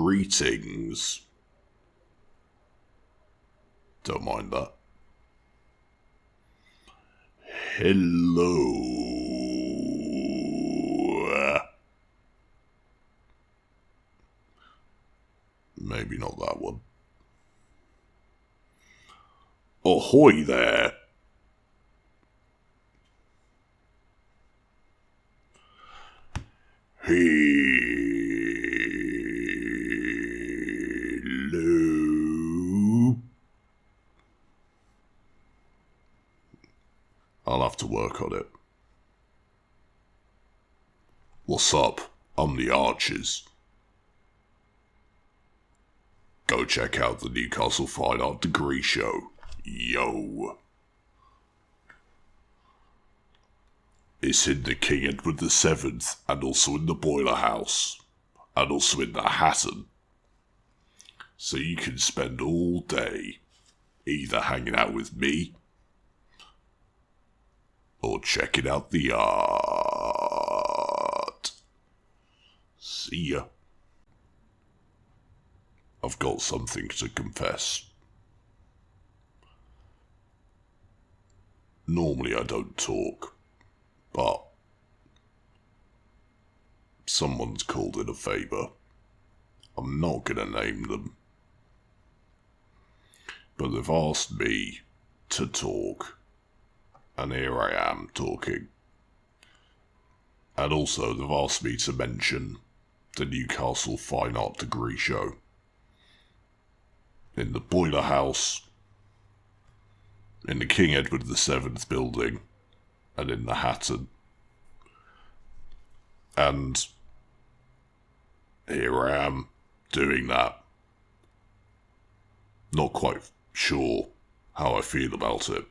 Greetings. Don't mind that. Hello. Maybe not that one. Ahoy there. Hello. I'll have to work on it. What's up? I'm the Archers. Go check out the Newcastle Fine Art Degree Show. Yo. It's in the King Edward VII, and also in the Boiler House, and also in the Hatton. So you can spend all day either hanging out with me, or checking out the art. See ya. I've got something to confess. Normally I don't talk, but someone's called in a favour. I'm not gonna name them. But they've asked me to talk, and here I am talking. And also they've asked me to mention the Newcastle Fine Art Degree Show. In the Boiler House, in the King Edward VII building, and in the Hatton. And here I am, doing that. Not quite sure how I feel about it.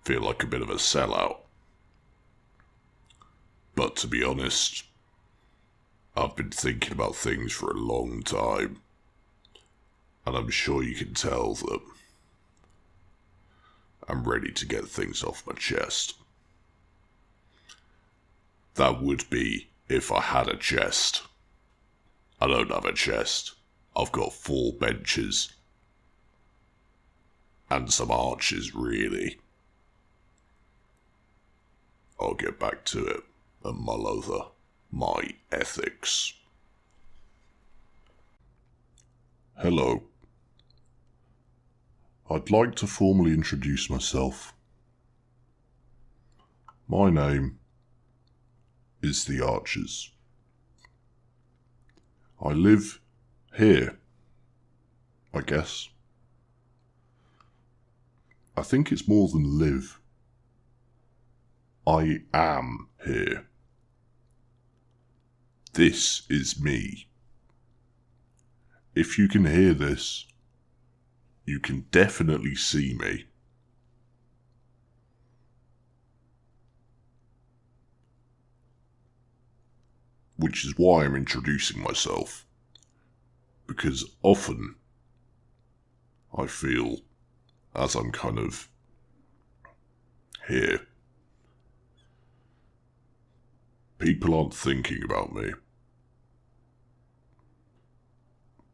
Feel like a bit of a sellout. But to be honest, I've been thinking about things for a long time. And I'm sure you can tell that I'm ready to get things off my chest. That would be if I had a chest. I don't have a chest. I've got 4 benches. And some arches, really. I'll get back to it and mull over my ethics. Hello. I'd like to formally introduce myself. My name is the Archers. I live here, I guess. I think it's more than live. I am here. This is me. If you can hear this, you can definitely see me. Which is why I'm introducing myself. Because often I feel, as I'm kind of here, people aren't thinking about me.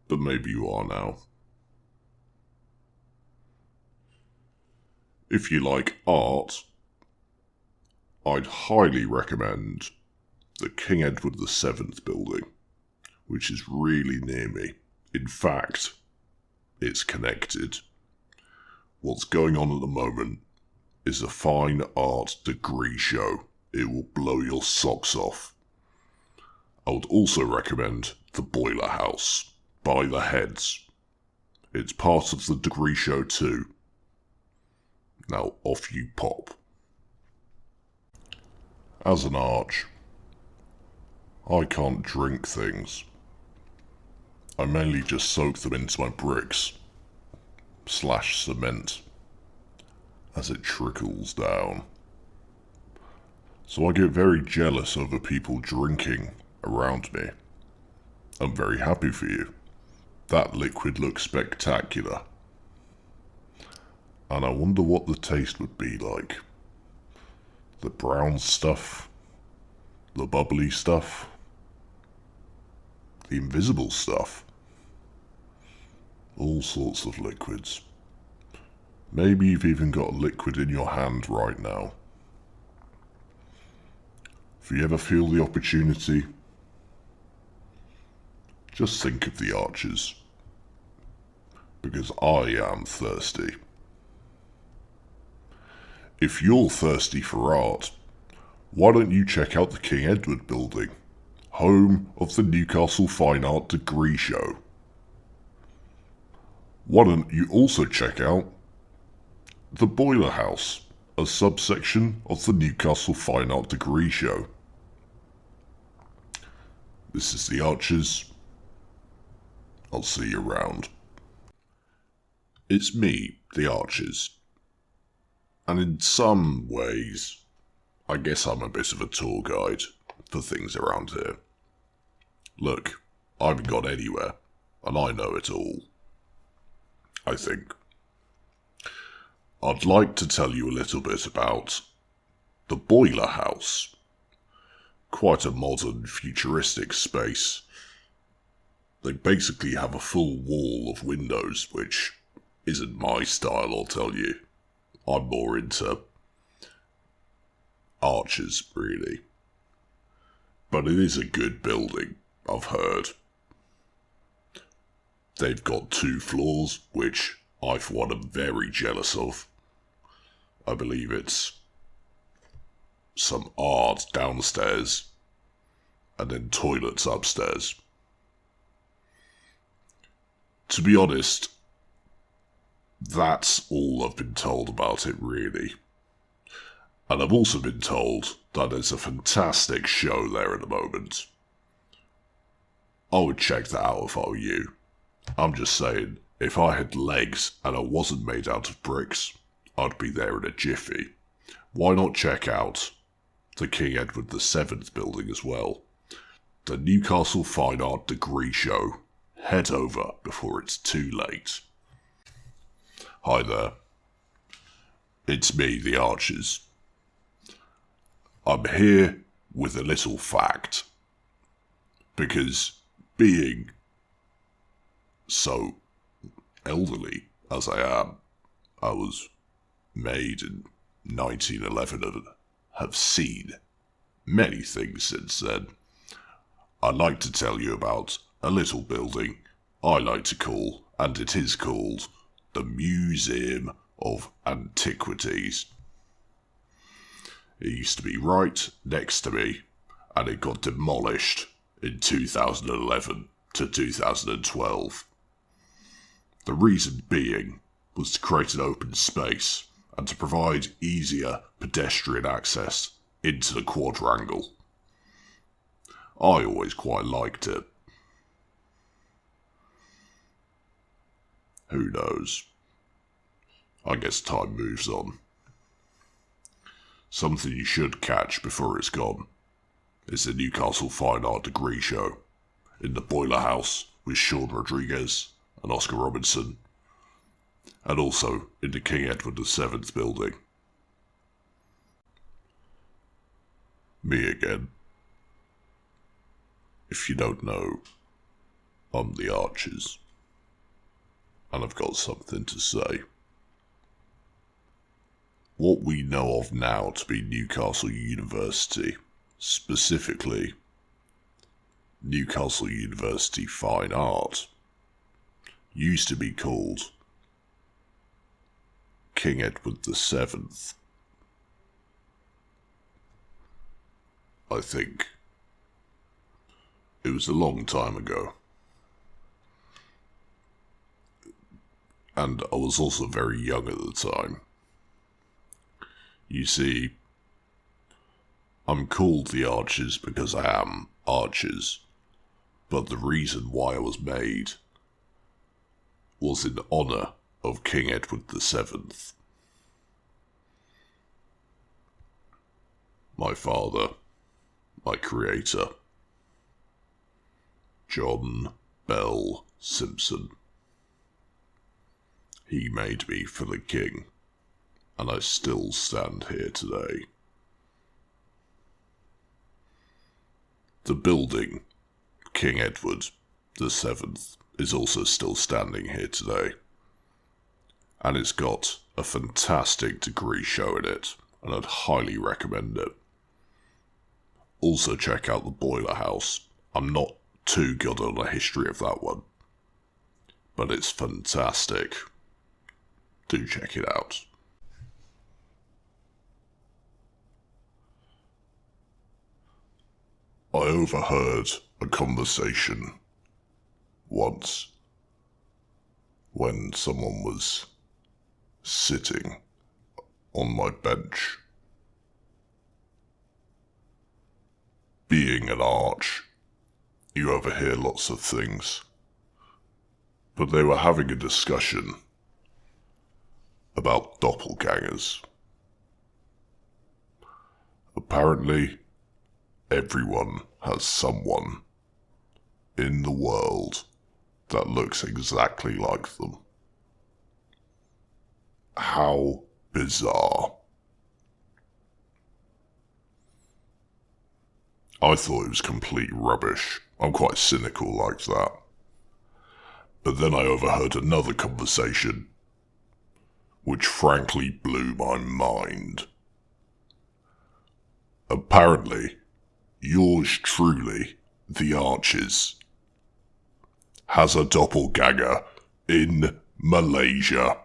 But maybe you are now. If you like art, I'd highly recommend the King Edward VII building, which is really near me. In fact, it's connected. What's going on at the moment is a fine art degree show. It will blow your socks off. I would also recommend the Boiler House by the Heads. It's part of the degree show too. Now off you pop. As an arch, I can't drink things. I mainly just soak them into my bricks / cement as it trickles down. So I get very jealous over people drinking around me. I'm very happy for you. That liquid looks spectacular. And I wonder what the taste would be like. The brown stuff, the bubbly stuff, the invisible stuff. All sorts of liquids. Maybe you've even got a liquid in your hand right now. If you ever feel the opportunity, just think of the arches. Because I am thirsty. If you're thirsty for art, why don't you check out the King Edward Building, home of the Newcastle Fine Art Degree Show. Why don't you also check out the Boiler House, a subsection of the Newcastle Fine Art Degree Show. This is the Archers. I'll see you around. It's me, the Archers. And in some ways, I guess I'm a bit of a tour guide for things around here. Look, I haven't gone anywhere, and I know it all. I think. I'd like to tell you a little bit about the Boiler House. Quite a modern, futuristic space. They basically have a full wall of windows, which isn't my style, I'll tell you. I'm more into arches, really. But it is a good building, I've heard. They've got 2 floors, which I for one am very jealous of. I believe it's some art downstairs, and then toilets upstairs. To be honest, that's all I've been told about it, really. And I've also been told that there's a fantastic show there at the moment. I would check that out if I were you. I'm just saying, if I had legs and I wasn't made out of bricks, I'd be there in a jiffy. Why not check out the King Edward VII building as well? The Newcastle Fine Art Degree Show. Head over before it's too late. Hi there. It's me, the Archers. I'm here with a little fact. Because being so elderly as I am, I was made in 1911 and have seen many things since then. I'd like to tell you about a little building I like to call, and it is called, the Museum of Antiquities. It used to be right next to me, and it got demolished in 2011 to 2012. The reason being was to create an open space and to provide easier pedestrian access into the quadrangle. I always quite liked it. Who knows? I guess time moves on. Something you should catch before it's gone is the Newcastle Fine Art Degree Show in the Boiler House with Sean Rodriguez and Oscar Robinson, and also in the King Edward VII building. Me again. If you don't know, I'm the Archers, and I've got something to say. What we know of now to be Newcastle University, specifically Newcastle University Fine Art, used to be called King Edward VII. I think. It was a long time ago. And I was also very young at the time. You see, I'm called the Archers because I am Archers, but the reason why I was made was in honour of King Edward VII. My father, my creator, John Bell Simpson. He made me for the king, and I still stand here today. The building, King Edward VII, is also still standing here today. And it's got a fantastic degree show in it, and I'd highly recommend it. Also check out the Boiler House. I'm not too good on the history of that one, but it's fantastic. Do check it out. I overheard a conversation once when someone was sitting on my bench. Being an arch, you overhear lots of things, but they were having a discussion about doppelgangers. Apparently, everyone has someone in the world that looks exactly like them. How bizarre. I thought it was complete rubbish. I'm quite cynical like that. But then I overheard another conversation, which frankly blew my mind. Apparently, yours truly, the Archers, has a doppelganger in Malaysia.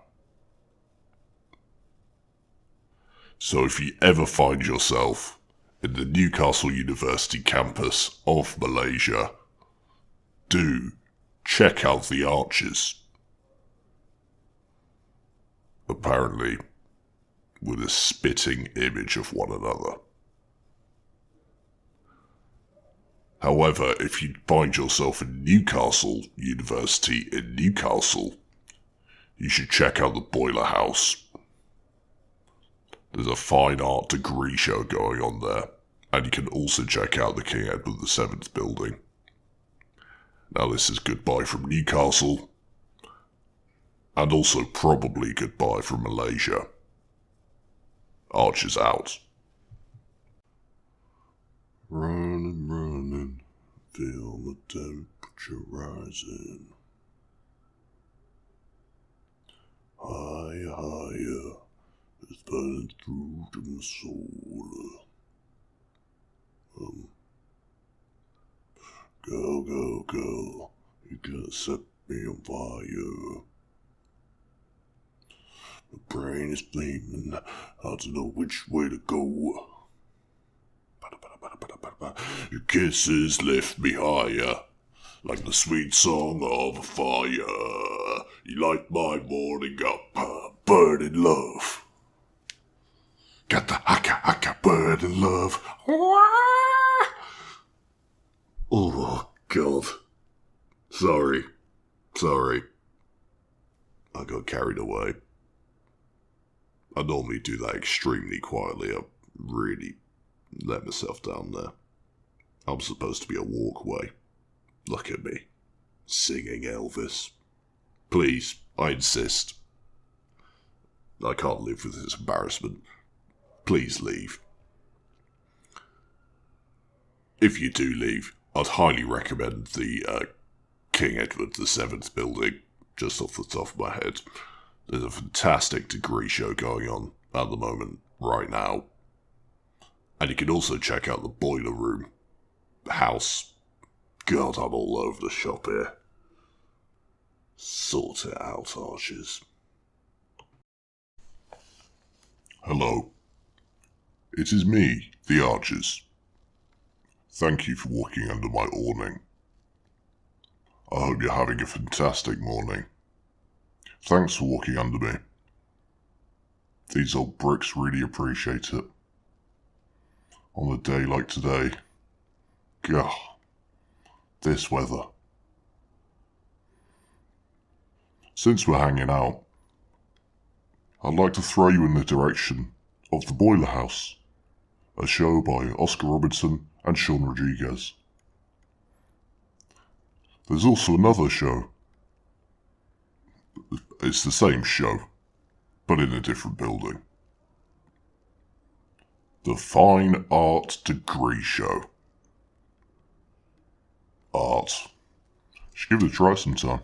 So if you ever find yourself in the Newcastle University campus of Malaysia, do check out the Archers. Apparently, with a spitting image of one another. However, if you find yourself in Newcastle University in Newcastle, you should check out the Boiler House. There's a fine art degree show going on there, and you can also check out the King Edward VII building. Now this is goodbye from Newcastle, and also probably goodbye from Malaysia. Archers out. Running, feel the temperature rising. Higher, higher, it's burning through to my soul. Go, go, go, you gotta set me on fire. My brain is flaming, hard to know which way to go. Your kisses lift me higher, like the sweet song of a fire. You light my morning up, burning love. Got the haka burning love. Oh, God. Sorry. I got carried away. I normally do that extremely quietly. I really let myself down there. I'm supposed to be a walkway. Look at me. Singing Elvis. Please, I insist. I can't live with this embarrassment. Please leave. If you do leave, I'd highly recommend the King Edward VII building, just off the top of my head. There's a fantastic degree show going on at the moment, right now. And you can also check out the Boiler Room house. God, I'm all over the shop here. Sort it out, Archers. Hello. It is me, the Archers. Thank you for walking under my awning. I hope you're having a fantastic morning. Thanks for walking under me. These old bricks really appreciate it. On a day like today, gah, this weather. Since we're hanging out, I'd like to throw you in the direction of The Boiler House, a show by Oscar Robertson and Sean Rodriguez. There's also another show. It's the same show, but in a different building. The Fine Art Degree Show. Art. Should give it a try sometime.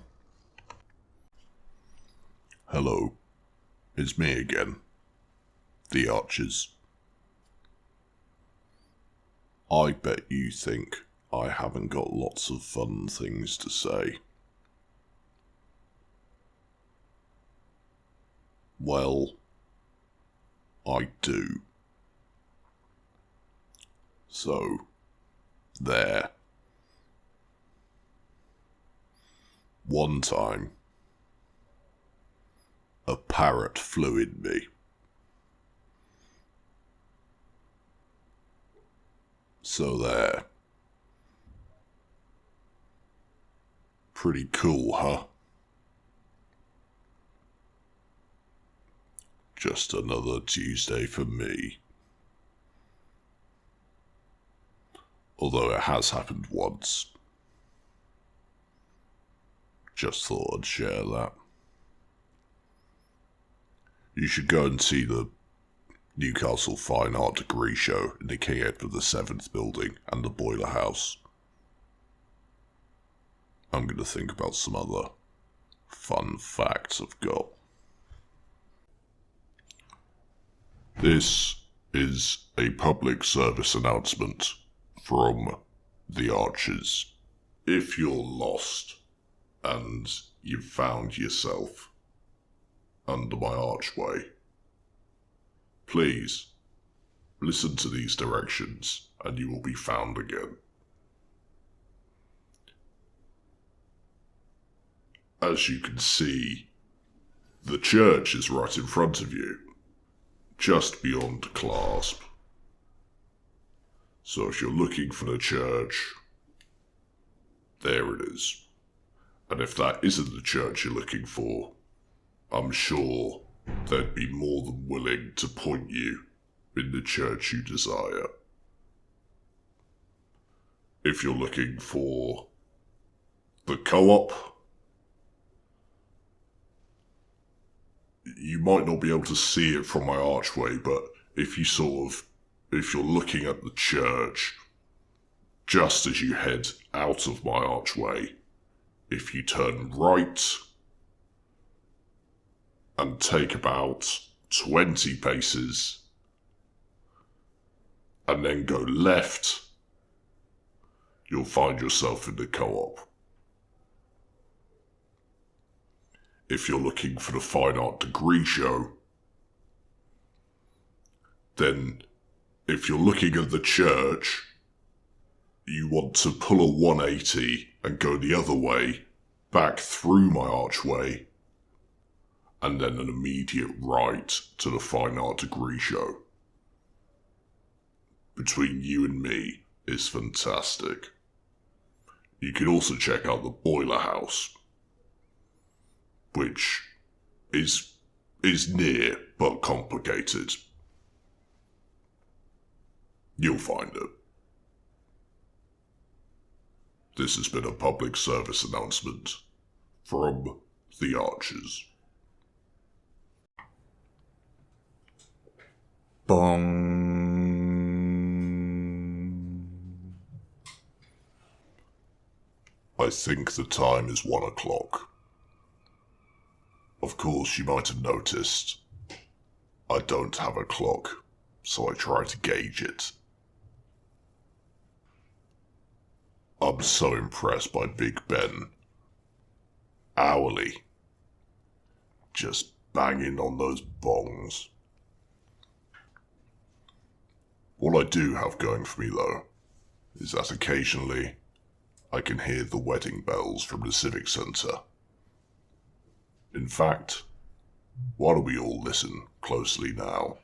Hello, it's me again. The Archers. I bet you think I haven't got lots of fun things to say. Well, I do. So, there. One time, a parrot flew in me. So there. Pretty cool, huh? Just another Tuesday for me. Although it has happened once. Just thought I'd share that. You should go and see the Newcastle Fine Art Degree Show in the King Edward VII building and the Boiler House. I'm going to think about some other fun facts I've got. This is a public service announcement from the Archers. If you're lost and you've found yourself under my archway, please listen to these directions and you will be found again. As you can see, the church is right in front of you, just beyond Clasp. So if you're looking for the church, there it is. And if that isn't the church you're looking for, I'm sure they'd be more than willing to point you in the church you desire. If you're looking for the co-op, you might not be able to see it from my archway, but if you're looking at the church, just as you head out of my archway, if you turn right and take about 20 paces, and then go left, you'll find yourself in the co-op. If you're looking for the Fine Art Degree Show, then if you're looking at the church, you want to pull a 180 and go the other way, back through my archway, and then an immediate right to the Fine Art Degree Show. Between you and me is fantastic. You can also check out the Boiler House, which is near but complicated. You'll find it. This has been a public service announcement from the Archers. Bong. I think the time is 1 o'clock. Of course, you might have noticed, I don't have a clock, so I try to gauge it. I'm so impressed by Big Ben. Hourly. Just banging on those bongs. What I do have going for me, though, is that occasionally I can hear the wedding bells from the Civic Centre. In fact, why don't we all listen closely now?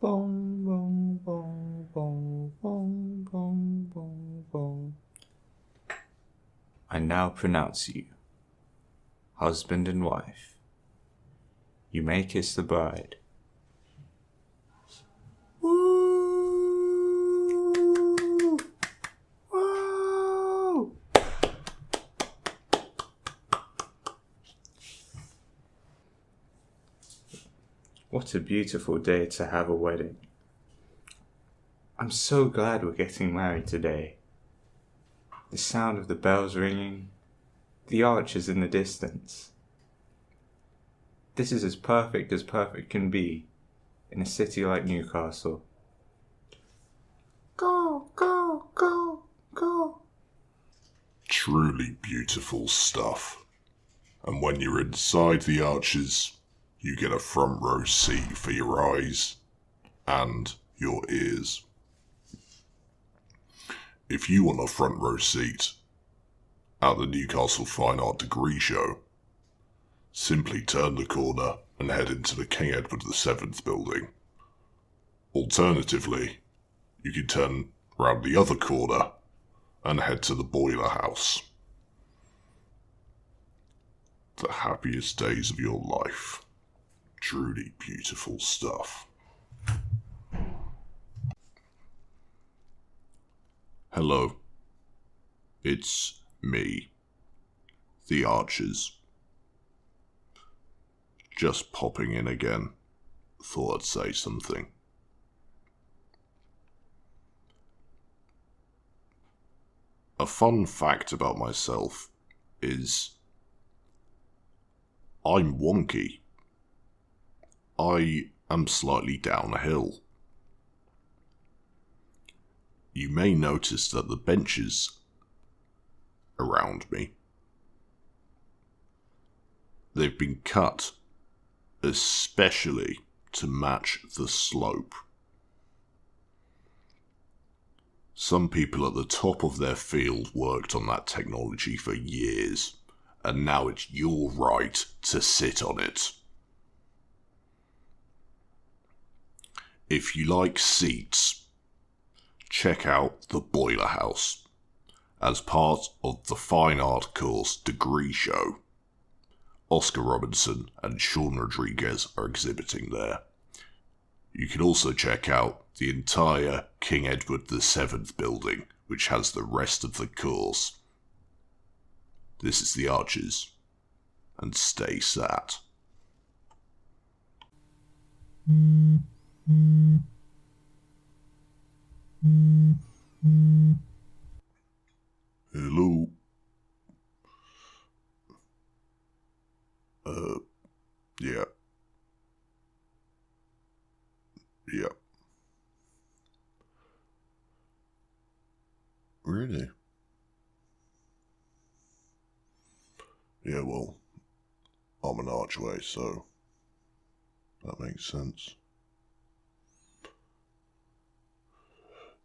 Bong, bong, bong, bong, bong, bong, bong, bong. I now pronounce you husband and wife. You may kiss the bride. Woo! Woo! What a beautiful day to have a wedding. I'm so glad we're getting married today. The sound of the bells ringing, the arches in the distance. This is as perfect can be in a city like Newcastle. Go, go, go, go. Truly beautiful stuff. And when you're inside the arches, you get a front row seat for your eyes and your ears. If you want a front row seat at the Newcastle Fine Art Degree Show, simply turn the corner and head into the King Edward VII building. Alternatively, you can turn round the other corner and head to the Boiler House. The happiest days of your life. Truly beautiful stuff. Hello. It's me. The Archers. Just popping in again. Thought I'd say something. A fun fact about myself is I'm wonky. I am slightly down a hill. You may notice that the benches around me, they've been cut especially to match the slope. Some people at the top of their field worked on that technology for years, and now it's your right to sit on it. If you like seats, check out the Boiler House as part of the Fine Art Course Degree Show. Oscar Robinson and Sean Rodriguez are exhibiting there. You can also check out the entire King Edward VII building, which has the rest of the course. This is the Archers, and stay sat. Hello. Yeah. Yeah. Really? Yeah, well, I'm an Archway, so that makes sense.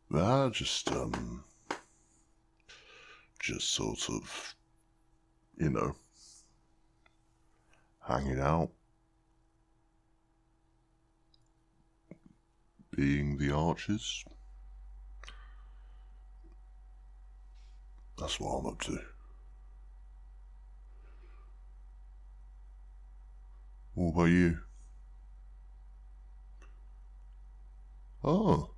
But just sort of, hanging out, being the Archers. That's what I'm up to. What about you? Oh,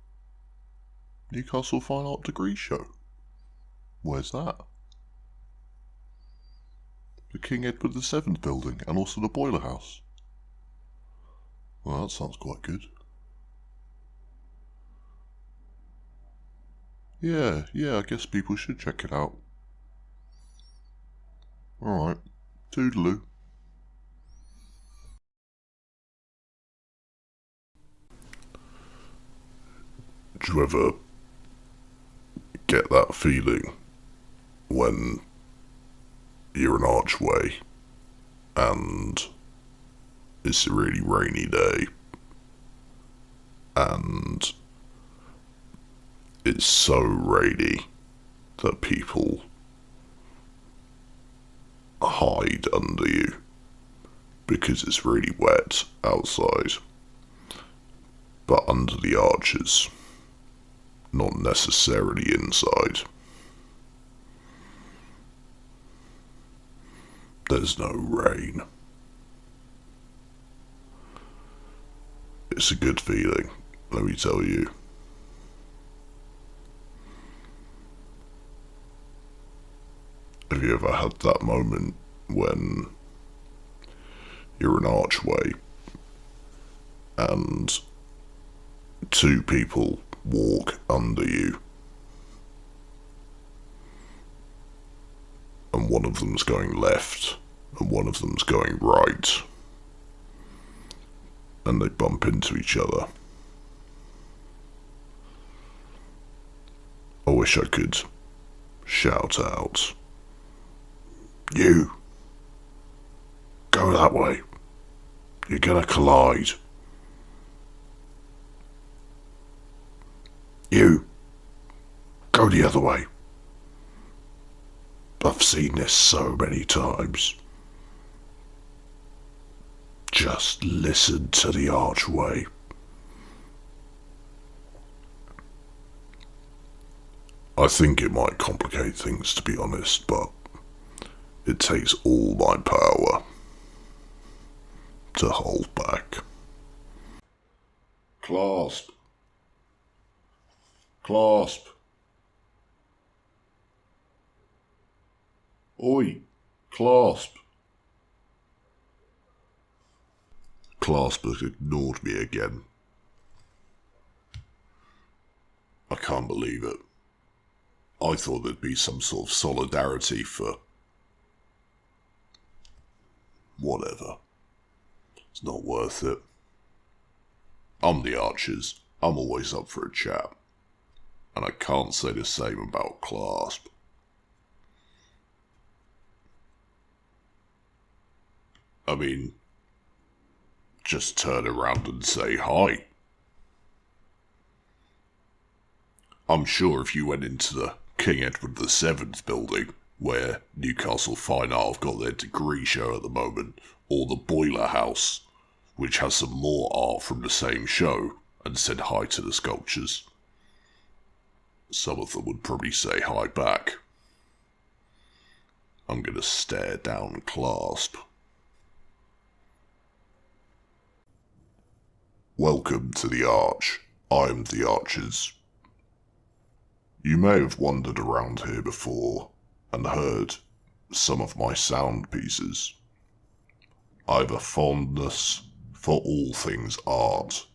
Newcastle Fine Art Degree Show. Where's that? The King Edward VII building and also the Boiler House. Well, that sounds quite good. Yeah, I guess people should check it out. Alright, toodaloo. Do you ever get that feeling when you're an Archway and it's a really rainy day and it's so rainy that people hide under you because it's really wet outside, but under the arches, not necessarily inside. There's no rain. It's a good feeling, let me tell you. Have you ever had that moment when you're an Archway and two people walk under you. And one of them's going left, and one of them's going right. And they bump into each other. I wish I could shout out, "You! Go that way! You're gonna collide! You! Go the other way!" I've seen this so many times. Just listen to the Archway. I think it might complicate things, to be honest, but it takes all my power to hold back. Clasp. Clasp. Oi, Clasp. Clasp has ignored me again. I can't believe it. I thought there'd be some sort of solidarity for... whatever. It's not worth it. I'm the Archers. I'm always up for a chat. And I can't say the same about Clasp. I mean, just turn around and say hi. I'm sure if you went into the King Edward VII building, where Newcastle Fine Art have got their degree show at the moment, or the Boiler House, which has some more art from the same show, and said hi to the sculptures, some of them would probably say hi back. I'm gonna stare down Clasp. Welcome to the Arch. I'm the Archers. You may have wandered around here before and heard some of my sound pieces. I have a fondness for all things art,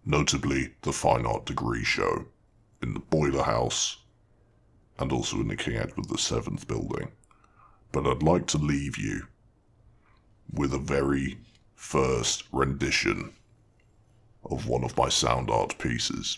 notably the Fine Art Degree Show in the Boiler House and also in the King Edward VII building. But I'd like to leave you with a very first rendition of one of my sound art pieces.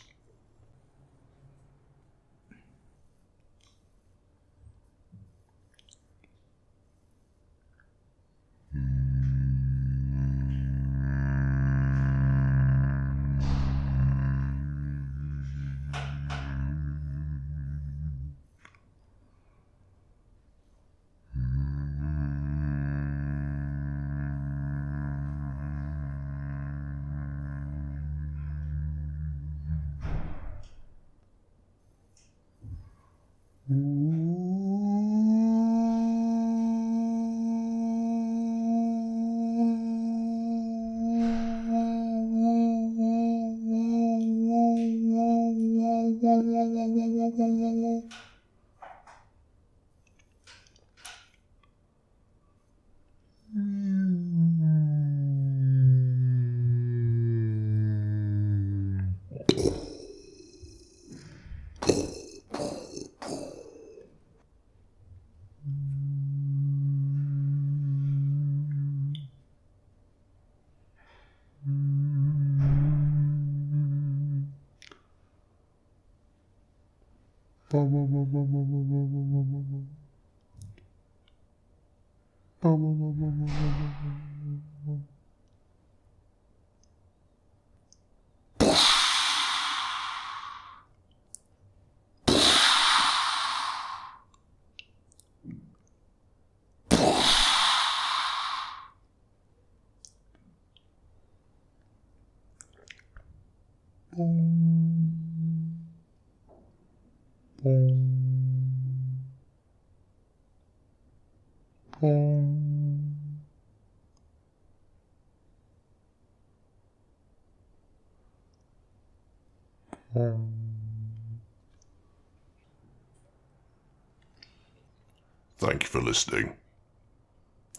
Thank you for listening.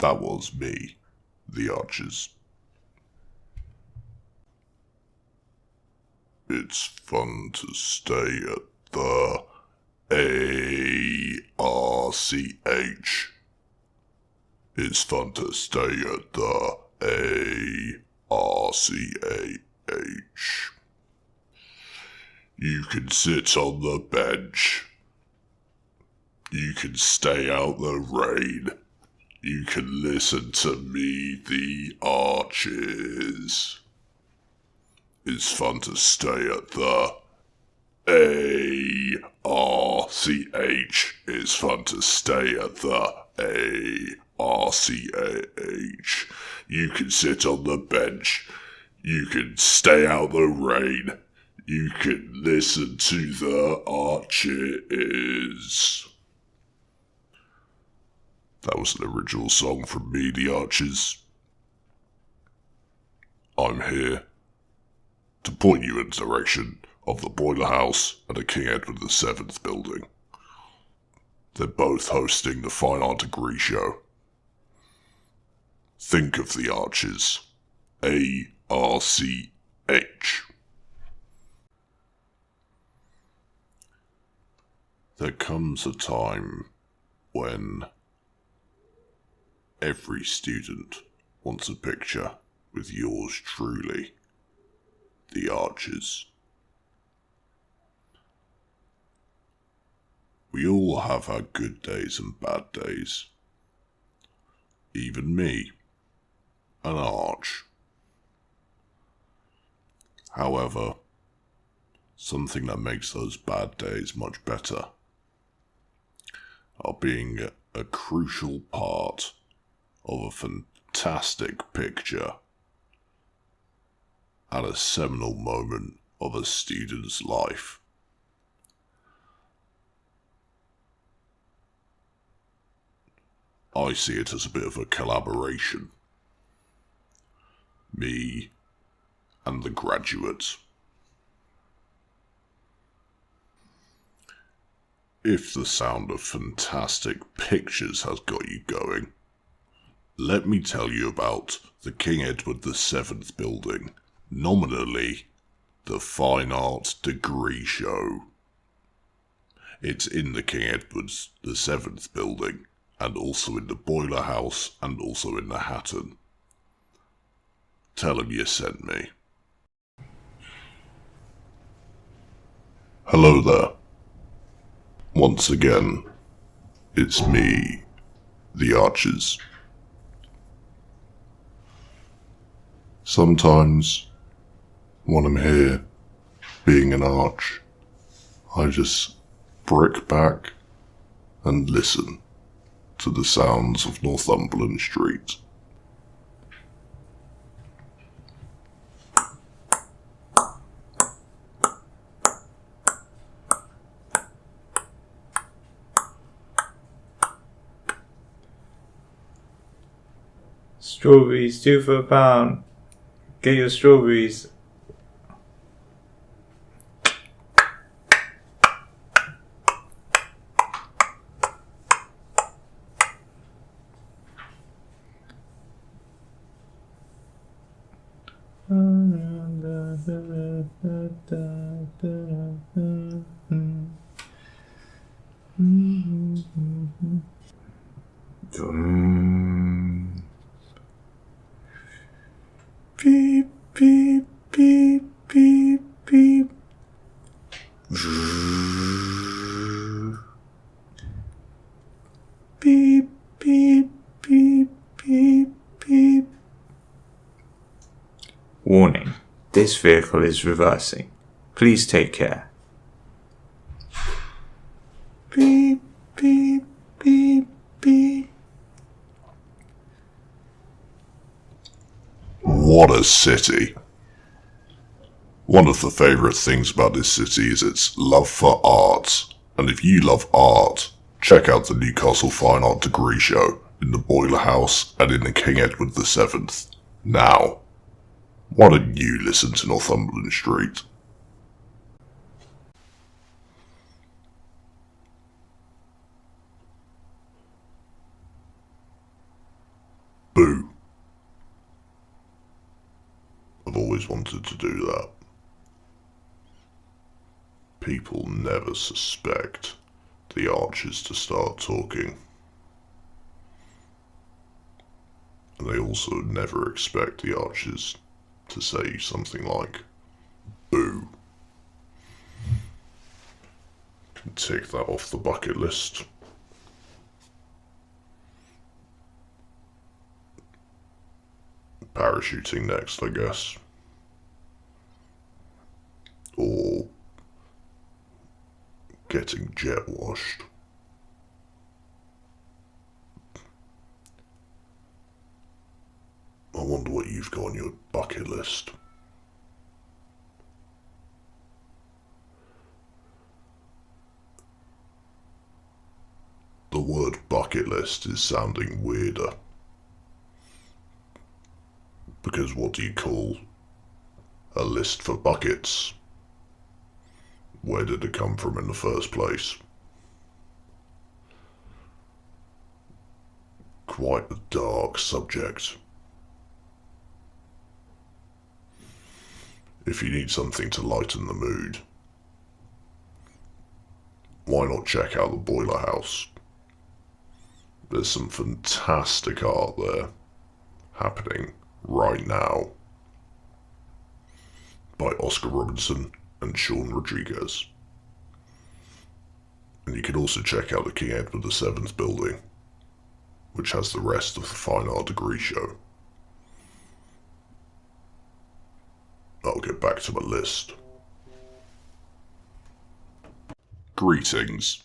That was me, the Archers. It's fun to stay at the ARCH. It's fun to stay at the ARCH. You can sit on the bench. You can stay out the rain. You can listen to me, the Arches. It's fun to stay at the ARCH. It's fun to stay at the ARCH. You can sit on the bench. You can stay out the rain. You can listen to the Arches. That was an original song from me, the Arches. I'm here to point you in the direction of the Boiler House and the King Edward VII building. They're both hosting the Fine Art Degree Show. Think of the Arches. ARCH. There comes a time when every student wants a picture with yours truly, the Arches. We all have our good days and bad days. Even me, an Arch. However, something that makes those bad days much better are being a crucial part of a fantastic picture at a seminal moment of a student's life. I see it as a bit of a collaboration. Me and the graduates. If the sound of fantastic pictures has got you going, let me tell you about the King Edward VII building, nominally the Fine Art Degree Show. It's in the King Edward VII building, and also in the Boiler House, and also in the Hatton. Tell him you sent me. Hello there. Once again, it's me, the Arches. Sometimes, when I'm here, being an Arch, I just brick back and listen to the sounds of Northumberland St. Strawberries, 2 for £1. Get your strawberries. Beep, beep, beep, beep, beep. Beep, beep, beep, beep, beep. Warning, this vehicle is reversing. Please take care. Beep, beep, beep, beep. What a city. One of the favourite things about this city is its love for art. And if you love art, check out the Newcastle Fine Art Degree Show in the Boiler House and in the King Edward VII. Now, why don't you listen to Northumberland St? Boo. I've always wanted to do that. People never suspect the archers to start talking. And they also never expect the archers to say something like, boo. Can tick that off the bucket list. Parachuting next, I guess. Or getting jet washed. I wonder what you've got on your bucket list. The word bucket list is sounding weirder. Because what do you call a list for buckets? Where did it come from in the first place? Quite a dark subject. If you need something to lighten the mood, why not check out the Boiler House? There's some fantastic art there happening right now by Oscar Robinson and Sean Rodriguez. And you can also check out the King Edward VII building, which has the rest of the Fine Art degree show. I'll get back to my list. Greetings.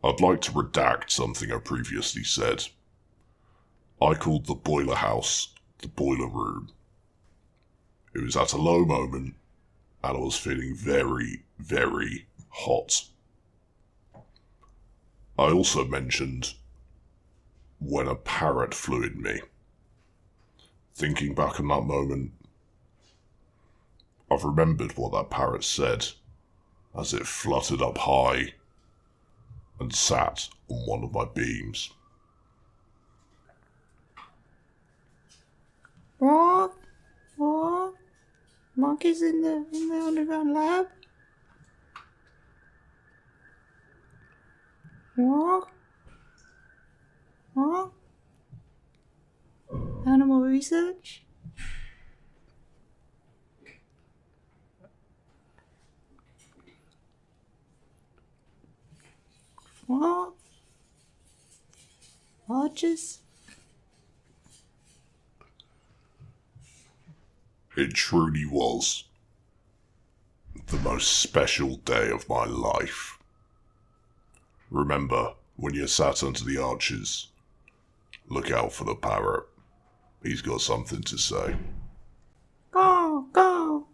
I'd like to redact something I previously said. I called the Boiler House the Boiler Room. It was at a low moment, and I was feeling very, very hot. I also mentioned when a parrot flew in me. Thinking back on that moment, I've remembered what that parrot said as it fluttered up high and sat on one of my beams. What? What? Monkeys in the underground lab? What? What? Animal research? What? Arches? It truly was the most special day of my life. Remember, when you're sat under the arches, look out for the parrot. He's got something to say. Go! Go!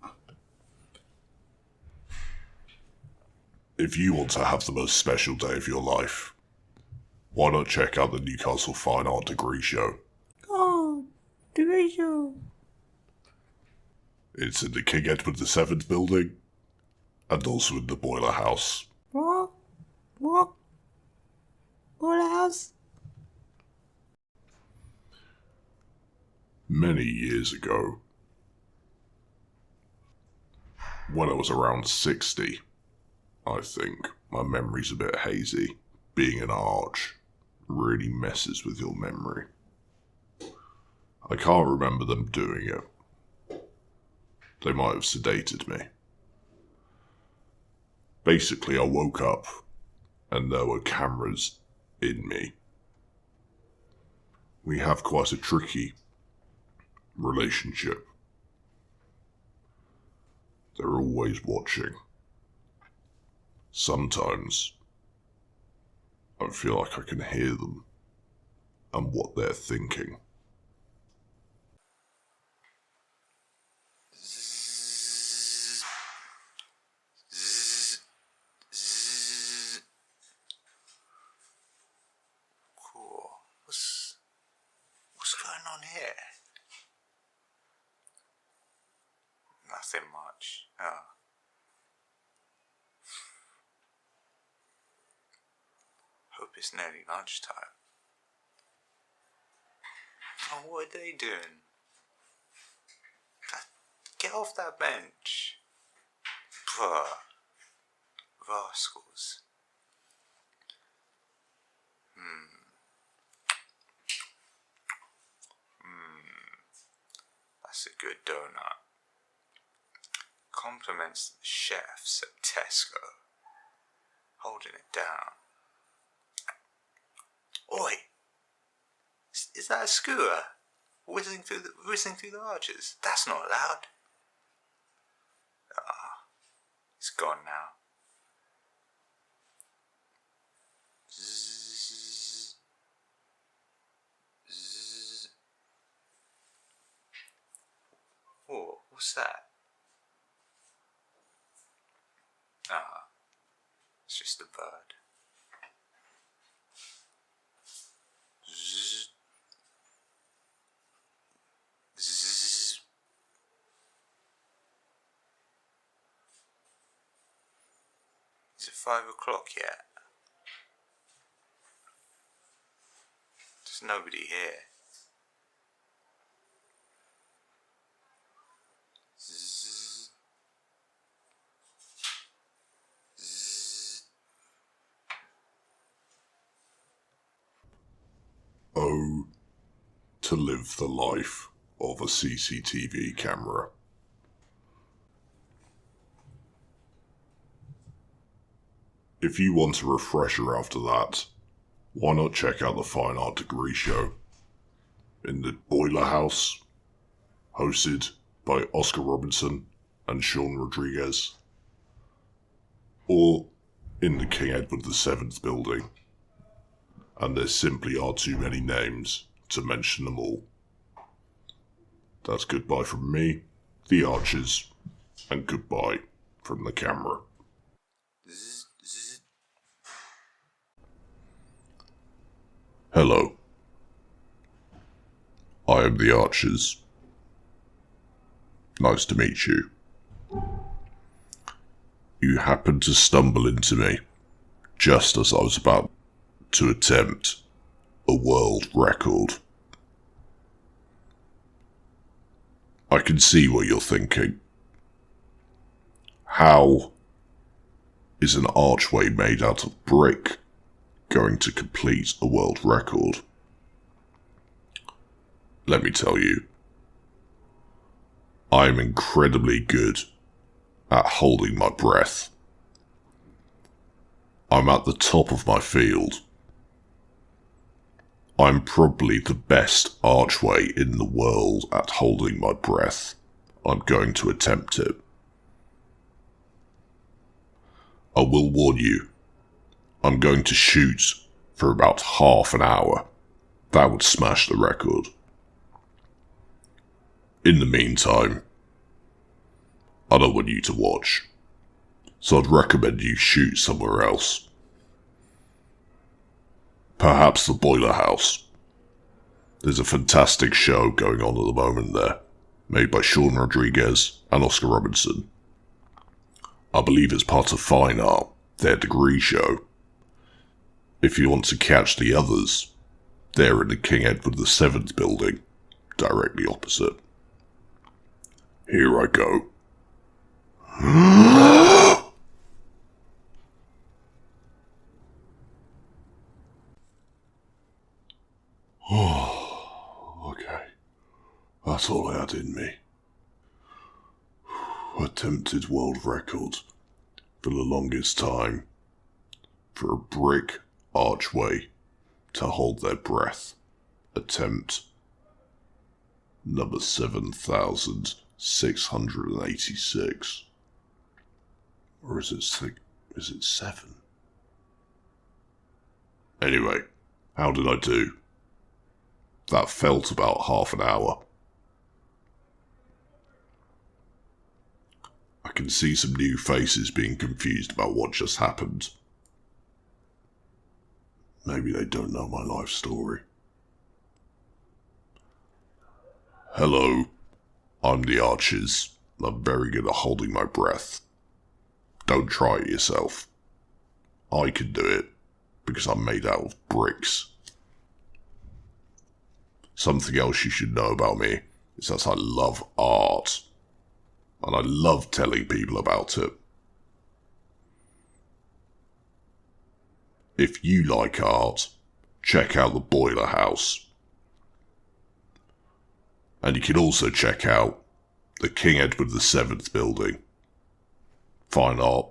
If you want to have the most special day of your life, why not check out the Newcastle Fine Art degree show? Go! Degree show! It's in the King Edward VII building, and also in the Boiler House. What? What? Boiler house? Many years ago, when I was around 60, I think. My memory's a bit hazy. Being an arch really messes with your memory. I can't remember them doing it. They might have sedated me. Basically, I woke up and there were cameras in me. We have quite a tricky relationship. They're always watching. Sometimes I feel like I can hear them and what they're thinking. Cool. What's going on here? Nothing much. Oh. Hope it's nearly lunchtime. Oh, what are they doing? get off that bench. Bruh. Rascals. That's a good donut. Compliments to the chefs at Tesco. Holding it down. Oi! Is that a skua? Whizzing through the arches? That's not allowed. It's gone now. Zzz. Zzz. Oh, what's that? It's just a bird. Zzz. Zzz. Is it 5 o'clock yet? There's nobody here. Zzz. Zzz. Oh, to live the life of a CCTV camera. If you want a refresher after that, why not check out the Fine Art Degree Show in the Boiler House, hosted by Oscar Robinson and Sean Rodriguez, or in the King Edward VII building, and there simply are too many names to mention them all. That's goodbye from me, the Archers, and goodbye from the camera. Hello. I am the Archers. Nice to meet you. You happened to stumble into me just as I was about to attempt a world record. I can see what you're thinking. How is an archway made out of brick going to complete a world record? Let me tell you, I am incredibly good at holding my breath. I'm at the top of my field. I'm probably the best archway in the world at holding my breath. I'm going to attempt it. I will warn you, I'm going to shoot for about half an hour. That would smash the record. In the meantime, I don't want you to watch, so I'd recommend you shoot somewhere else. Perhaps the Boiler House. There's a fantastic show going on at the moment there, made by Sean Rodriguez and Oscar Robinson. I believe it's part of Fine Art, their degree show. If you want to catch the others, they're in the King Edward VII building, directly opposite. Here I go. Okay. That's all I had in me. Attempted world record for the longest time for a brick archway to hold their breath. Attempt number 7,686. Or is it 7? Anyway, how did I do? That felt about half an hour. I can see some new faces being confused about what just happened. Maybe they don't know my life story. Hello, I'm the Archers. I'm very good at holding my breath. Don't try it yourself. I can do it because I'm made out of bricks. Something else you should know about me is that I love art. and I love telling people about it. If you like art, check out the Boiler House. And you can also check out the King Edward VII building. Fine art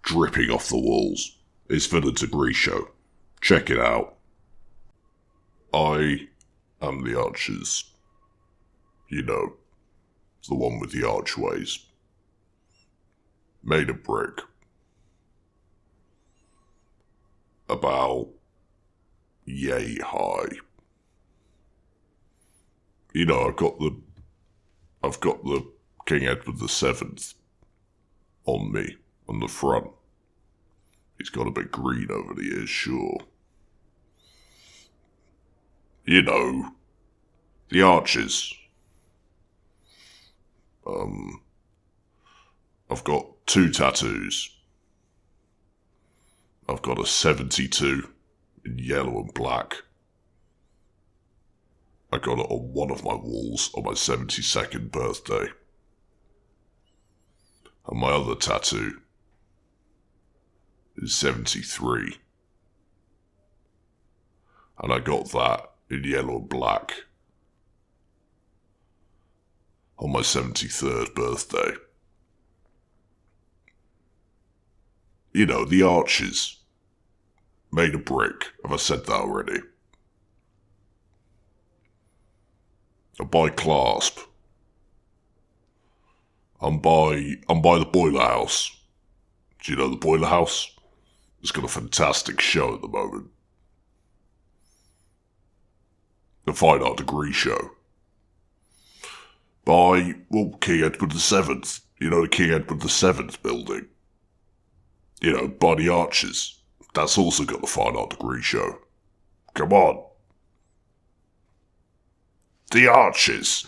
dripping off the walls. It's for the degree show. Check it out. I am the Archers. You know, the one with the archways. Made of brick. About yay high. You know, I've got the King Edward VII on me, on the front. He's got a bit green over the ears, sure. You know, the Archers. I've got 2 tattoos. I've got a 72 in yellow and black. I got it on one of my walls on my 72nd birthday. And my other tattoo is 73. And I got that in yellow and black on my 73rd birthday. You know, the Archers. Made of brick. Have I said that already? And by Clasp. I'm by the Boiler House. Do you know the Boiler House? It's got a fantastic show at the moment. The Fine Art Degree show. By, well, King Edward VII. You know the King Edward VII building. You know, by the Archers. That's also got the Fine Art Degree show. Come on. The Archers.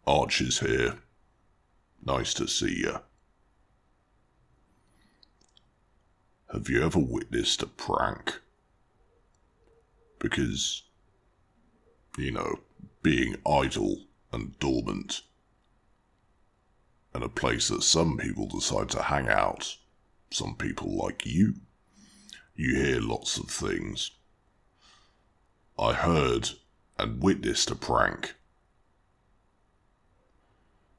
Archers here. Nice to see ya. Have you ever witnessed a prank? Because, you know, being idle and dormant, and a place that some people decide to hang out, some people like you hear lots of things. I heard and witnessed a prank.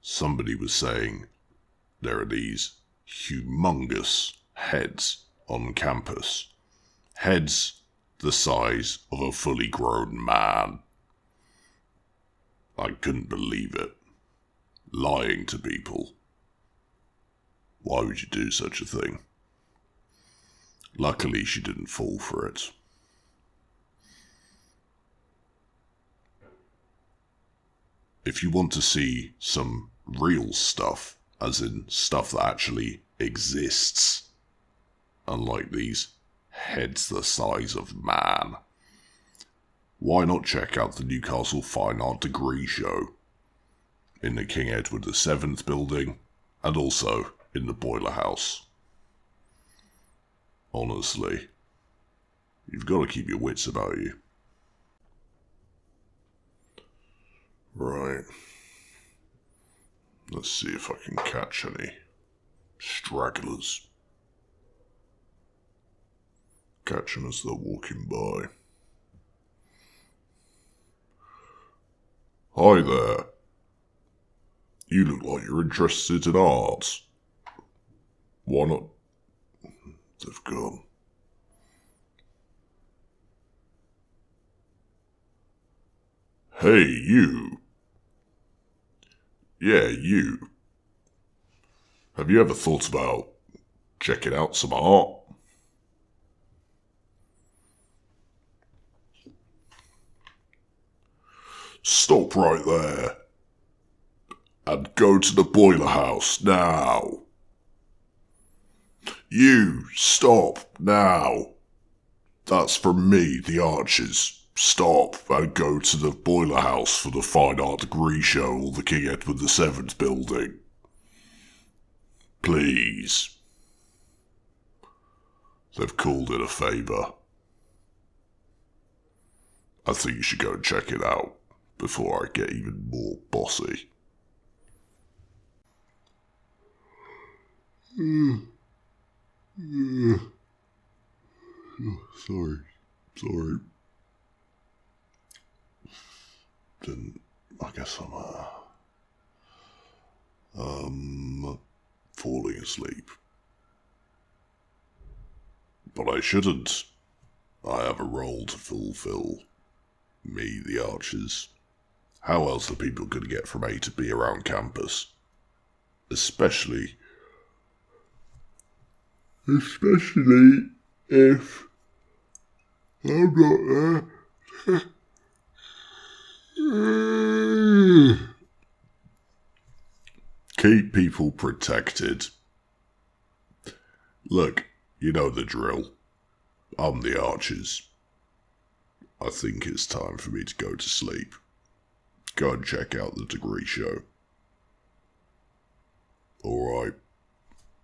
Somebody was saying there are these humongous heads on campus. Heads the size of a fully grown man. I couldn't believe it. Lying to people. Why would you do such a thing? Luckily, she didn't fall for it. If you want to see some real stuff, as in stuff that actually exists, unlike these heads the size of man, why not check out the Newcastle Fine Art Degree show in the King Edward VII building, and also in the Boiler House. Honestly, you've got to keep your wits about you. Right. Let's see if I can catch any stragglers. Catch them as they're walking by. Hi there. You look like you're interested in art. Why not? They've gone. Hey, you. Yeah, you. Have you ever thought about checking out some art? Stop right there. And go to the Boiler House now. You, stop now. That's from me, the Archers. Stop and go to the Boiler House for the Fine Art Degree show or the King Edward VII building. Please. They've called it a favour. I think you should go and check it out. before I get even more bossy. Sorry. Then I guess I'm falling asleep. But I shouldn't. I have a role to fulfill. Me, the Archers. How else are people going to get from A to B around campus? Especially if I'm not there. Keep people protected. Look, you know the drill. I'm the Archers. I think it's time for me to go to sleep. Go and check out the degree show.